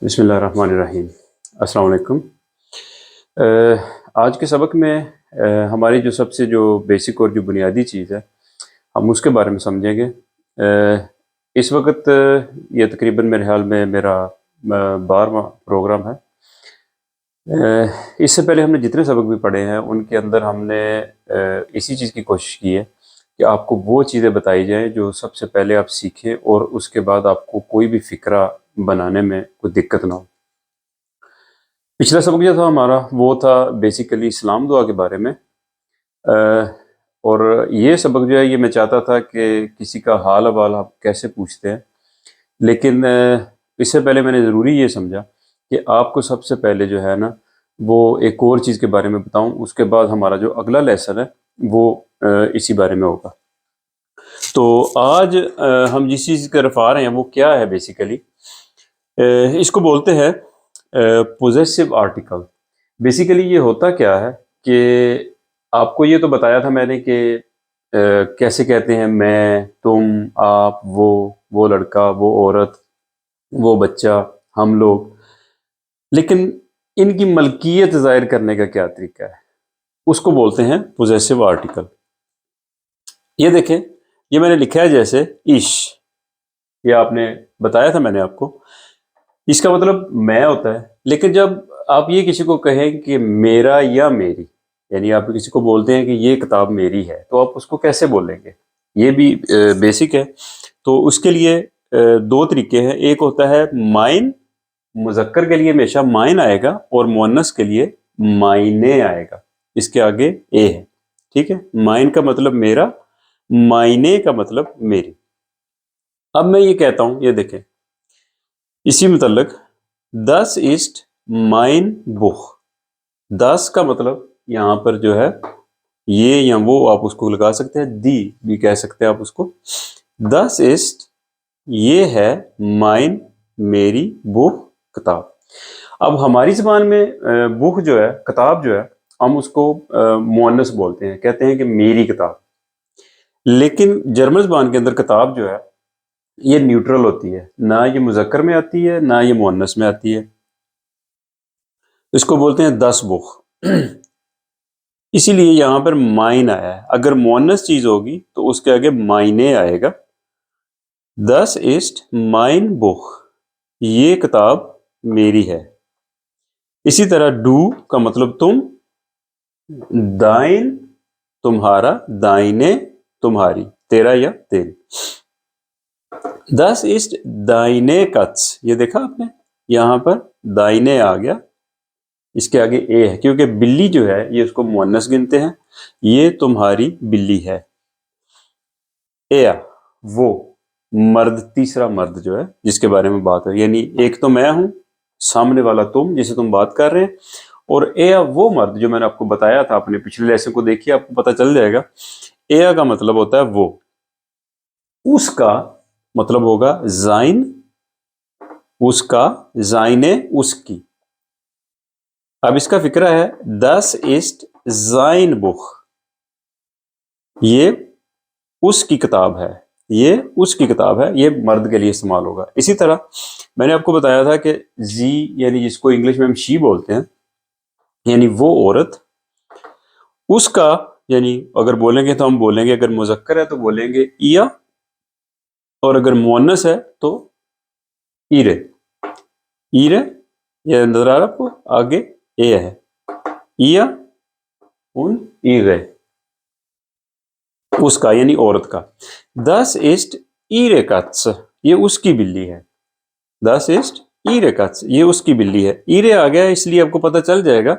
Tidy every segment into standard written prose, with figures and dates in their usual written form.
بسم اللہ الرحمن الرحیم۔ السلام علیکم۔ آج کے سبق میں ہماری جو سب سے جو بیسک اور جو بنیادی چیز ہے ہم اس کے بارے میں سمجھیں گے۔ اس وقت یہ تقریباً میرے خیال میں میرا 12واں پروگرام ہے۔ اس سے پہلے ہم نے جتنے سبق بھی پڑھے ہیں ان کے اندر ہم نے اسی چیز کی کوشش کی ہے کہ آپ کو وہ چیزیں بتائی جائیں جو سب سے پہلے آپ سیکھیں اور اس کے بعد آپ کو کوئی بھی فکرہ بنانے میں کوئی دقت نہ ہو۔ پچھلا سبق جو تھا ہمارا وہ تھا بیسیکلی سلام دعا کے بارے میں، اور یہ سبق جو ہے یہ میں چاہتا تھا کہ کسی کا حال احوال آپ کیسے پوچھتے ہیں، لیکن اس سے پہلے میں نے ضروری یہ سمجھا کہ آپ کو سب سے پہلے جو ہے نا وہ ایک اور چیز کے بارے میں بتاؤں، اس کے بعد ہمارا جو اگلا لیسن ہے وہ اسی بارے میں ہوگا۔ تو آج ہم جس چیز کی طرف آ رہے ہیں وہ کیا ہے بیسیکلی، اس کو بولتے ہیں پوزیسو آرٹیکل۔ بیسیکلی یہ ہوتا کیا ہے کہ آپ کو یہ تو بتایا تھا میں نے کہ کیسے کہتے ہیں میں، تم، آپ، وہ لڑکا، وہ عورت، وہ بچہ، ہم لوگ، لیکن ان کی ملکیت ظاہر کرنے کا کیا طریقہ ہے، اس کو بولتے ہیں پوزیسو آرٹیکل۔ یہ دیکھیں، یہ میں نے لکھا ہے جیسے عش، یہ آپ نے بتایا تھا میں نے آپ کو، اس کا مطلب میں ہوتا ہے، لیکن جب آپ یہ کسی کو کہیں کہ میرا یا میری، یعنی آپ کسی کو بولتے ہیں کہ یہ کتاب میری ہے، تو آپ اس کو کیسے بولیں گے، یہ بھی بیسک ہے۔ تو اس کے لیے دو طریقے ہیں، ایک ہوتا ہے مائن، مذکر کے لیے ہمیشہ مائن آئے گا اور مؤنث کے لیے مائنے آئے گا، اس کے آگے اے ہے، ٹھیک ہے۔ مائن کا مطلب میرا، مائنے کا مطلب میری۔ اب میں یہ کہتا ہوں، یہ دیکھیں اسی متعلق، das ist mein Buch۔ das کا مطلب یہاں پر جو ہے یہ یا وہ، آپ اس کو لگا سکتے ہیں، دی بھی کہہ سکتے ہیں آپ اس کو۔ das ist، یہ ہے، mein، میری، Buch، کتاب۔ اب ہماری زبان میں بک جو ہے، کتاب جو ہے، ہم اس کو مؤنث بولتے ہیں، کہتے ہیں کہ میری کتاب، لیکن جرمن زبان کے اندر کتاب جو ہے یہ نیوٹرل ہوتی ہے، نہ یہ مذکر میں آتی ہے نہ یہ مؤنث میں آتی ہے، اس کو بولتے ہیں das Buch۔ اسی لیے یہاں پر مائن آیا ہے، اگر مؤنث چیز ہوگی تو اس کے آگے مائنے آئے گا۔ das ist mein Buch، یہ کتاب میری ہے۔ اسی طرح ڈو کا مطلب تم، دائن تمہارا، دائنے تمہاری، تیرا یا تیری۔ das ist deine Katz، یہ دیکھا آپ نے، یہاں پر دائنے آ گیا، اس کے آگے اے ہے، کیونکہ بلی جو ہے یہ اس کو مؤنث گنتے ہیں، یہ تمہاری بلی ہے۔ اے، وہ مرد، تیسرا مرد جو ہے جس کے بارے میں بات ہے، یعنی ایک تو میں ہوں، سامنے والا تم جسے تم بات کر رہے ہیں، اور اے وہ مرد جو میں نے آپ کو بتایا تھا، اپنے پچھلے لیسن کو دیکھیے آپ کو پتہ چل جائے گا۔ اے کا مطلب ہوتا ہے وہ، اس کا مطلب ہوگا زائن، اس کا، زائنے اس کی۔ اب اس کا فکرہ ہے das ist sein Buch، یہ اس کی کتاب ہے، یہ اس کی کتاب ہے، یہ مرد کے لیے استعمال ہوگا۔ اسی طرح میں نے آپ کو بتایا تھا کہ زی، یعنی جس کو انگلش میں ہم شی بولتے ہیں، یعنی وہ عورت، اس کا، یعنی اگر بولیں گے تو ہم بولیں گے، اگر مذکر ہے تو بولیں گے ایا، اور اگر مؤنث ہے تو ایرے، ایرے، یہ نظر آ رہا آپ کو، آگے اے ہے، ایا ان ایرے، اس کا یعنی عورت کا۔ das ist ihre Katze، یہ اس کی بلی ہے۔ das ist ihre Katze، یہ اس کی بلی ہے۔ ایرے آ گیا اس لیے آپ کو پتہ چل جائے گا،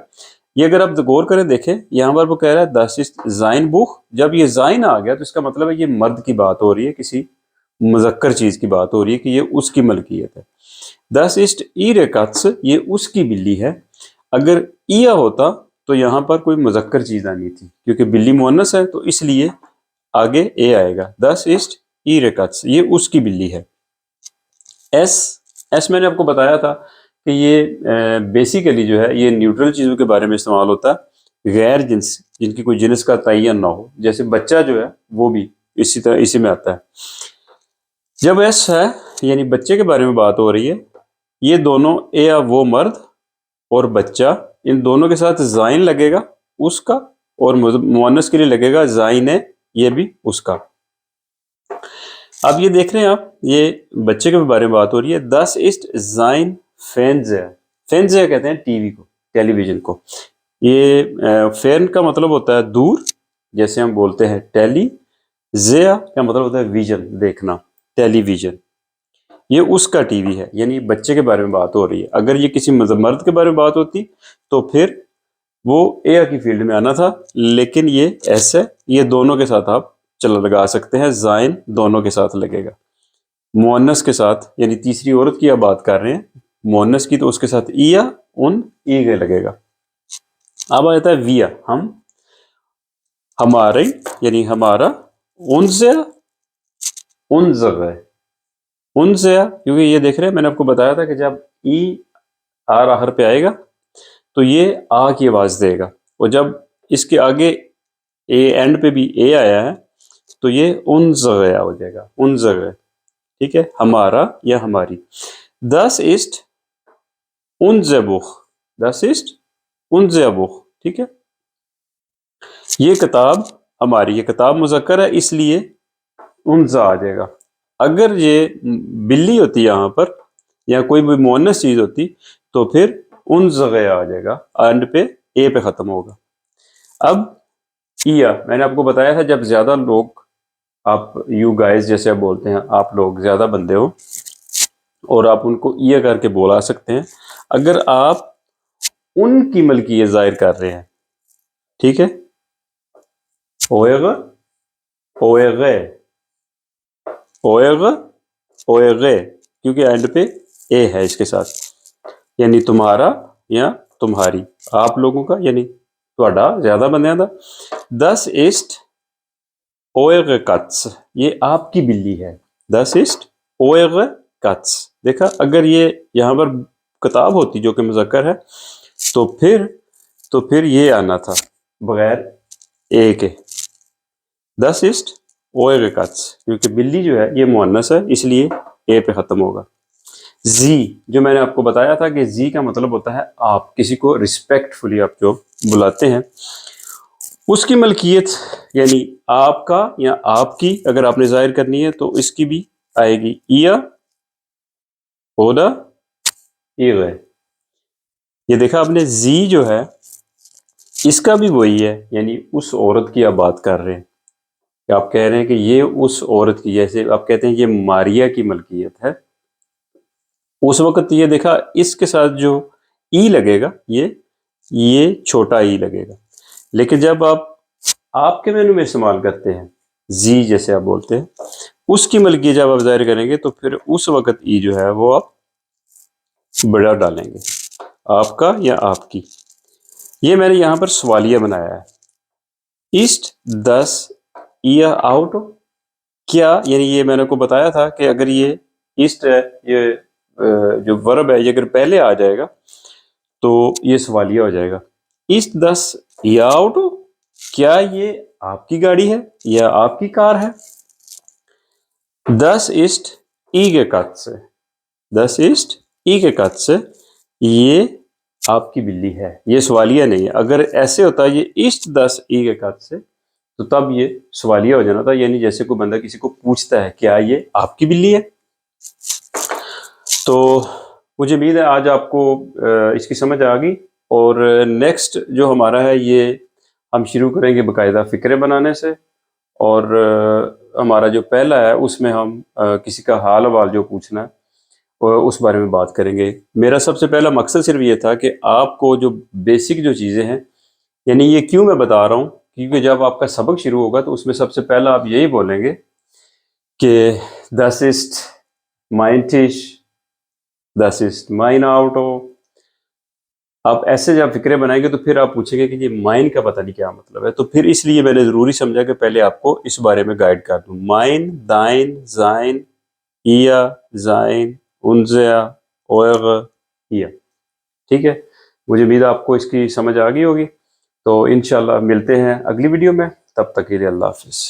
یہ اگر آپ غور کریں دیکھیں، یہاں پر وہ کہہ رہا ہے das ist sein Buch، جب یہ زائن آ گیا تو اس کا مطلب ہے یہ مرد کی بات ہو رہی ہے، کسی مذکر چیز کی بات ہو رہی ہے کہ یہ اس کی ملکیت ہے۔ das ist ihre Katze، یہ اس کی بلی ہے۔ اگر ایا ہوتا تو یہاں پر کوئی مذکر چیز آنی تھی، کیونکہ بلی مؤنث ہے تو اس لیے آگے اے آئے گا۔ das ist ihre Katze، یہ اس کی بلی ہے۔ ایس میں نے آپ کو بتایا تھا کہ یہ بیسیکلی جو ہے یہ نیوٹرل چیزوں کے بارے میں استعمال ہوتا ہے، غیر جنس، جن کی کوئی جنس کا تعین نہ ہو، جیسے بچہ جو ہے وہ بھی اسی طرح اسی میں آتا ہے۔ جب ایس ہے یعنی بچے کے بارے میں بات ہو رہی ہے، یہ دونوں اے وہ مرد اور بچہ، ان دونوں کے ساتھ زائن لگے گا اس کا، اور مؤنث کے لیے لگے گا زائن ہے، یہ بھی اس کا۔ اب یہ دیکھ رہے ہیں آپ، یہ بچے کے بارے میں بات ہو رہی ہے۔ دس اسٹ زائن فینزیا، فینزیا کہتے ہیں ٹی وی کو، ٹیلی ویژن کو۔ یہ فین کا مطلب ہوتا ہے دور، جیسے ہم بولتے ہیں ٹیلی، زیا کا مطلب ہوتا ہے ویژن، دیکھنا، ٹیلی ویژن۔ یہ اس کا ٹی وی ہے، یعنی بچے کے بارے میں بات ہو رہی ہے۔ اگر یہ کسی مرد کے بارے میں بات ہوتی تو پھر وہ اے کی فیلڈ میں آنا تھا، لیکن یہ ایسے، یہ دونوں کے ساتھ آپ لگا سکتے ہیں، زائن دونوں کے ساتھ لگے گا۔ مؤنث کے ساتھ، یعنی تیسری عورت کی آپ بات کر رہے ہیں، مؤنث کی، تو اس کے ساتھ ایا، ان، ای کے لگے گا۔ اب آتا ہے ویا، ہم، ہمارے، یعنی ہمارا، انزیا، انزغ ہے، انزیا، کیونکہ یہ دیکھ رہے ہیں، میں نے آپ کو بتایا تھا کہ جب ای آر آخر پہ آئے گا تو یہ آ کی آواز دے گا، اور جب اس کے آگے اے اینڈ پہ بھی اے آیا ہے تو یہ انزغیا ہو جائے گا، انزغ، ٹھیک ہے، ہمارا یا ہماری۔ دس اسٹ انزبخ، دس اسٹ انزبخ، ٹھیک ہے، یہ کتاب ہماری، یہ کتاب مذکر ہے اس لیے انزا آ جائے گا۔ اگر یہ بلی ہوتی یہاں پر، یا کوئی بھی مؤنث چیز ہوتی تو پھر انزغیا آ جائے گا، اینڈ پہ اے پہ ختم ہوگا۔ اب ایا، میں نے آپ کو بتایا تھا جب زیادہ لوگ، آپ یو گائز جیسے آپ بولتے ہیں، آپ لوگ زیادہ بندے ہو اور آپ ان کو ایا کر کے بولا سکتے ہیں، اگر آپ ان کی ملکیت ظاہر کر رہے ہیں، ٹھیک ہے، اویغ، اویغ، اویغ، اویغ، کیونکہ اینڈ پہ اے ہے اس کے ساتھ، یعنی تمہارا یا تمہاری، آپ لوگوں کا، یعنی تہاڈا، زیادہ بندیاں دا۔ دس اسٹ اویغ کتس، یہ آپ کی بلی ہے، دس اسٹ اویغ کتس۔ دیکھا، اگر یہ یہاں پر کتاب ہوتی جو کہ مذکر ہے تو پھر یہ آنا تھا بغیر اے کے، دس اسٹ اویغ کتس، کیونکہ بلی جو ہے یہ مؤنث ہے اس لیے اے پہ ختم ہوگا۔ زی، جو میں نے آپ کو بتایا تھا کہ زی کا مطلب ہوتا ہے آپ، کسی کو ریسپیکٹ فلی آپ جو بلاتے ہیں، اس کی ملکیت، یعنی آپ کا یا آپ کی، اگر آپ نے ظاہر کرنی ہے تو اس کی بھی آئے گی ایا، اودا، ایغ۔ یہ دیکھا آپ نے، زی جو ہے اس کا بھی وہی ہے، یعنی اس عورت کی آپ بات کر رہے ہیں، کہ آپ کہہ رہے ہیں کہ یہ اس عورت کی، جیسے آپ کہتے ہیں یہ ماریا کی ملکیت ہے، اس وقت یہ دیکھا اس کے ساتھ جو ای لگے گا یہ چھوٹا ای لگے گا، لیکن جب آپ کے مینو میں استعمال کرتے ہیں زی جیسے آپ بولتے ہیں، اس کی ملکیت جب آپ ظاہر کریں گے تو پھر اس وقت ای جو ہے وہ آپ بڑا ڈالیں گے، آپ کا یا آپ کی۔ یہ میں نے یہاں پر سوالیہ بنایا ہے، ایسٹ دس ایا آؤٹ، کیا، یعنی یہ میں نے کو بتایا تھا کہ اگر یہ ایسٹ ہے، یہ جو ورب ہے، یہ اگر پہلے آ جائے گا تو یہ سوالیہ ہو جائے گا۔ ایسٹ دس ایا آؤٹ، کیا یہ آپ کی گاڑی ہے یا آپ کی کار ہے؟ دس ایسٹ ای کے کت سے، دس ایسٹ ای کے کت سے، یہ آپ کی بلی ہے، یہ سوالیہ نہیں ہے۔ اگر ایسے ہوتا یہ ایسٹ دس ای کے کت سے تو تب یہ سوالیہ ہو جانا تھا، یعنی جیسے کوئی بندہ کسی کو پوچھتا ہے کیا یہ آپ کی بلی ہے۔ تو مجھے امید ہے آج آپ کو اس کی سمجھ آ گئی، اور نیکسٹ جو ہمارا ہے یہ ہم شروع کریں گے باقاعدہ فقرے بنانے سے، اور ہمارا جو پہلا ہے اس میں ہم کسی کا حال حوال جو پوچھنا ہے اس بارے میں بات کریں گے۔ میرا سب سے پہلا مقصد صرف یہ تھا کہ آپ کو جو بیسک جو چیزیں ہیں، یعنی یہ کیوں میں بتا رہا ہوں، کیونکہ جب آپ کا سبق شروع ہوگا تو اس میں سب سے پہلا آپ یہی بولیں گے کہ das ist mein Tisch, das ist mein Auto۔ آپ ایسے جب فکرے بنائیں گے تو پھر آپ پوچھیں گے کہ یہ مائن کا پتہ نہیں کیا مطلب ہے، تو پھر اس لیے میں نے ضروری سمجھا کہ پہلے آپ کو اس بارے میں گائیڈ کر دوں۔ مائن، دائن، زائن، ایا، زائن، انزیا، اویغ، ایا، ٹھیک ہے۔ مجھے امید آپ کو اس کی سمجھ آ گئی ہوگی، تو انشاءاللہ ملتے ہیں اگلی ویڈیو میں، تب تک کے لیے اللہ حافظ۔